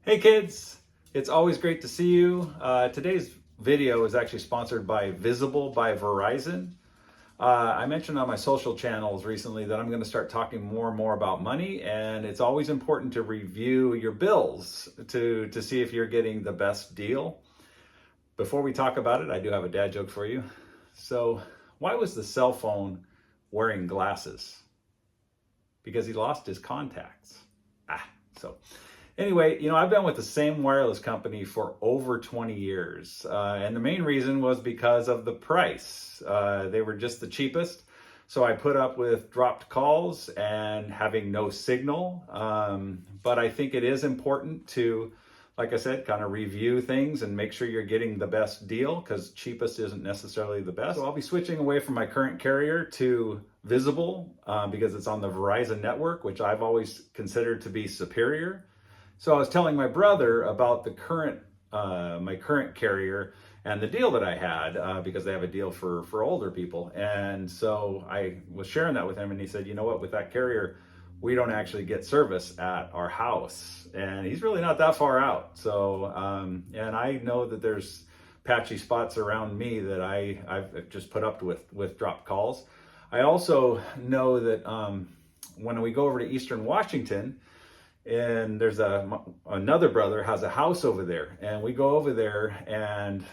Hey kids, it's always great to see you. Today's video is actually sponsored by Visible by Verizon. I mentioned on my social channels recently that I'm going to start talking more and more about money, and it's always important to review your bills to see if you're getting the best deal. Before we talk about it, I do have a dad joke for you. So, why was the cell phone wearing glasses? Because he lost his contacts. Anyway, I've been with the same wireless company for over 20 years. And the main reason was because of the price. They were just the cheapest. So I put up with dropped calls and having no signal. But I think it is important to, like I said, kind of review things and make sure you're getting the best deal, because cheapest isn't necessarily the best. So I'll be switching away from my current carrier to Visible because it's on the Verizon network, which I've always considered to be superior. So I was telling my brother about the my current carrier and the deal that I had because they have a deal for older people. And so I was sharing that with him, and he said, you know what, with that carrier, we don't actually get service at our house. And he's really not that far out. So, and I know that there's patchy spots around me that I've just put up with dropped calls. I also know that when we go over to Eastern Washington, and there's another brother has a house over there, and we go over there, and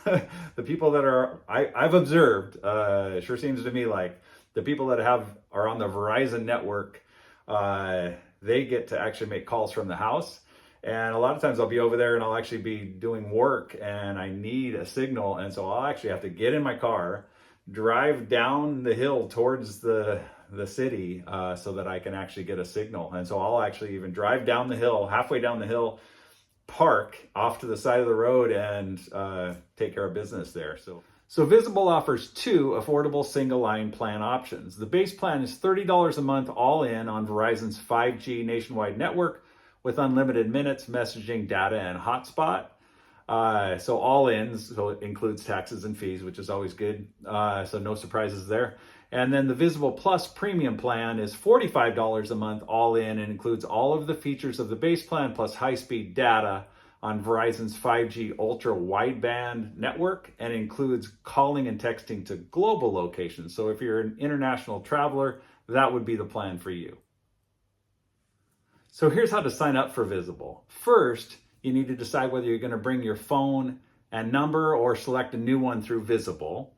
the people that I've observed, it sure seems to me like the people that are on the Verizon network, they get to actually make calls from the house. And a lot of times I'll be over there and I'll actually be doing work and I need a signal, and so I'll actually have to get in my car, drive down the hill towards the city so that I can actually get a signal. And so I'll actually even drive down the hill, halfway down the hill, park off to the side of the road, and take care of business there. So Visible offers two affordable single line plan options. The base plan is $30 a month all in on Verizon's 5G nationwide network with unlimited minutes, messaging, data, and hotspot. So all in, so it includes taxes and fees, which is always good. So no surprises there. And then the Visible Plus premium plan is $45 a month all in, and includes all of the features of the base plan plus high-speed data on Verizon's 5G ultra wideband network, and includes calling and texting to global locations. So if you're an international traveler, that would be the plan for you. So here's how to sign up for Visible. First, you need to decide whether you're going to bring your phone and number or select a new one through Visible.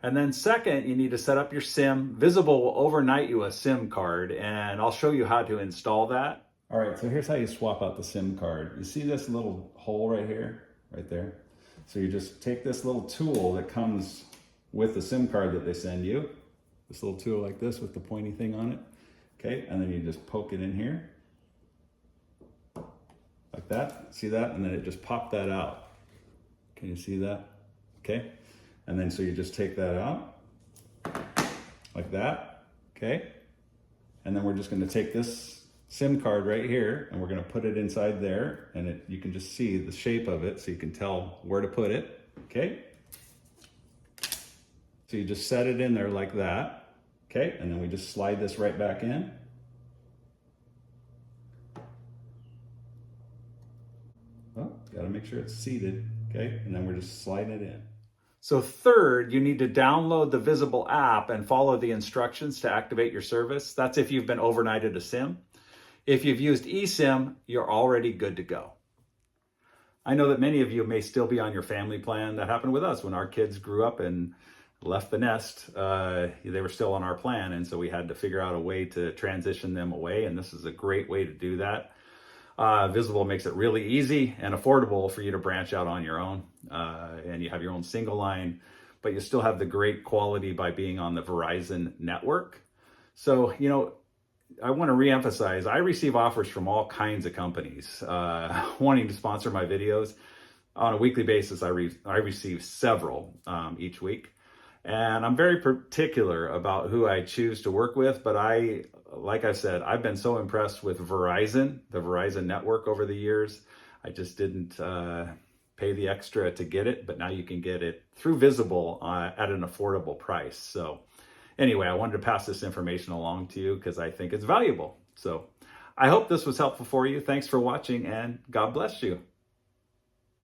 And then second, you need to set up your SIM. Visible will overnight you a SIM card, and I'll show you how to install that. All right, so here's how you swap out the SIM card. You see this little hole right here, right there? So you just take this little tool that comes with the SIM card that they send you, this little tool like this with the pointy thing on it, okay? And then you just poke it in here, like that, see that? And then it just popped that out. Can you see that? Okay. And then so you just take that out like that, okay? And then we're just gonna take this SIM card right here and we're gonna put it inside there, and you can just see the shape of it so you can tell where to put it, okay? So you just set it in there like that, okay? And then we just slide this right back in. Oh, gotta make sure it's seated, okay? And then we're just sliding it in. So third, you need to download the Visible app and follow the instructions to activate your service. That's if you've been overnighted a SIM. If you've used eSIM, you're already good to go. I know that many of you may still be on your family plan. That happened with us when our kids grew up and left the nest. They were still on our plan, and so we had to figure out a way to transition them away, and this is a great way to do that. Visible makes it really easy and affordable for you to branch out on your own, and you have your own single line, but you still have the great quality by being on the Verizon network. So, I want to reemphasize, I receive offers from all kinds of companies wanting to sponsor my videos. On a weekly basis, I receive several each week. And I'm very particular about who I choose to work with, but like I said, I've been so impressed with Verizon, the Verizon network over the years. I just didn't pay the extra to get it, but now you can get it through Visible at an affordable price. So anyway, I wanted to pass this information along to you because I think it's valuable. So I hope this was helpful for you. Thanks for watching, and God bless you.